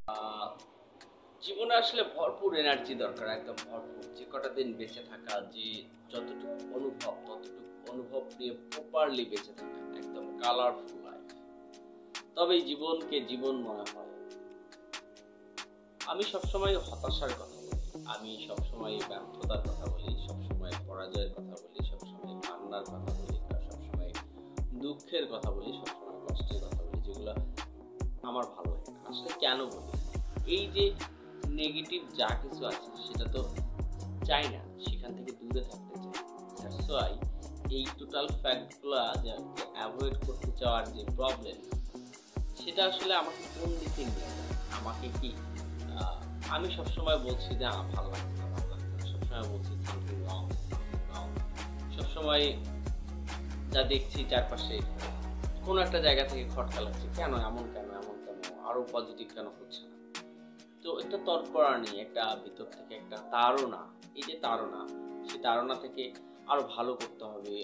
আহ, জীবনে আসলে ভরপুর এনার্জি দরকার, একদম ভরপুর। যে কটা দিন বেঁচে থাকা, যে যতটুকু অনুভব ততটুকু অনুভব নিয়ে প্রপারলি বেঁচে থাকা, একদম কালারফুল লাইফ, তবেই জীবনকে জীবন মনে হয়। আমি সবসময় হতাশার কথা বলি, আমি সবসময় ব্যর্থতার কথা বলি, সবসময় পরাজয়ের কথা বলি, সবসময় কান্নার কথা বলি, আর সবসময় দুঃখের কথা বলি, সবসময় কষ্টের কথা বলি, যেগুলো আমার ভালো লাগে না। আসলে কেন বলি, এই যে নেগেটিভ যা কিছু আছে সেটা তো চাই না, সেখান থেকে দূরে থাকতে চাই। দ্যাটস ওয়াই এই টোটাল ফ্যাক্টগুলো যে অ্যাভয়েড করতে চাওয়ার যে প্রবলেম, সেটা আসলে আমাকে কোন দিকে নিয়ে যায়। আমাকে কি আহ, আমি সবসময় বলছি যে ভালো লাগছে না, ভালো লাগছে না, সবসময় বলছি সামথিং রং, সামথিং রং। সবসময় যা দেখছি চারপাশে কোনো একটা জায়গা থেকে খটকা লাগছে, কেন এমন, কেন এমন, কেন আরো পজিটিভ কেন হচ্ছে না। তো একটা তৎপরাণী, একটা ভিতর থেকে একটা তাড়না, এই যে তাড়না, সেই তাড়না থেকে আরো ভালো করতে হবে।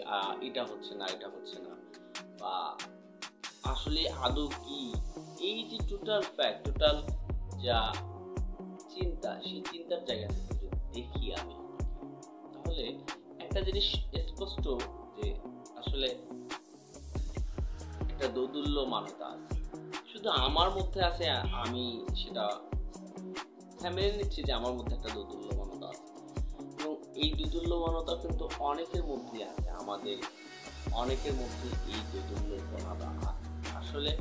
এটা হচ্ছে না, এটা হচ্ছে না, বা আসলে আদৌ কি, এই যে টোটাল ফ্যাক্ট, টোটাল যা চিন্তা, সেই চিন্তার জায়গা থেকে যদি দেখি আমি, তাহলে একটা জিনিস স্পষ্ট, যে আসলে একটা দোদুল্যমানতা আছে, শুধু আমার মধ্যে আছে। আমি সেটা মেনে নিচ্ছি যে আমার মধ্যে একটা দোদুল্যমানতা আছে, এবং এই দোদুল্যমানতা কিন্তু অনেকের মধ্যে আছে। আমাদের অনেকের মধ্যে এই দোদুল্যমানতা আছে। আসলে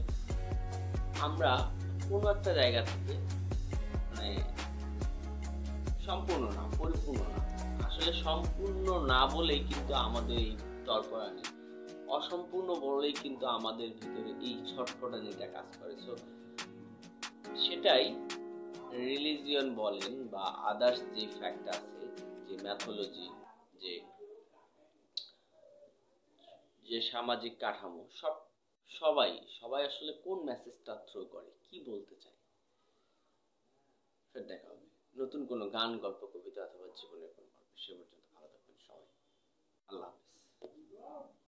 আমরা কোনো একটা জায়গা থেকে, মানে সম্পূর্ণ না, পরিপূর্ণ না, আসলে সম্পূর্ণ না বলেই কিন্তু আমাদের এই তর্কয়ানি, অসম্পূর্ণ বলেই কিন্তু আমাদের ভিতরে এই ছটফটানিটা কাজ করে। সো সেটাই রিলিজিয়ন বলেন বা আদার্স যে ফ্যাক্ট আছে, যে ম্যাথোলজি, যে যে সামাজিক কাঠামো, সবাই সবাই আসলে কোন মেসেজটা থ্রো করে, কি বলতে চায়। ফের দেখা হবে নতুন কোনো গান, গল্প, কবিতা অথবা জীবনের কোনো গল্প। সে পর্যন্ত ভালো থাকবেন সবাই। আল্লাহ হাফেজ।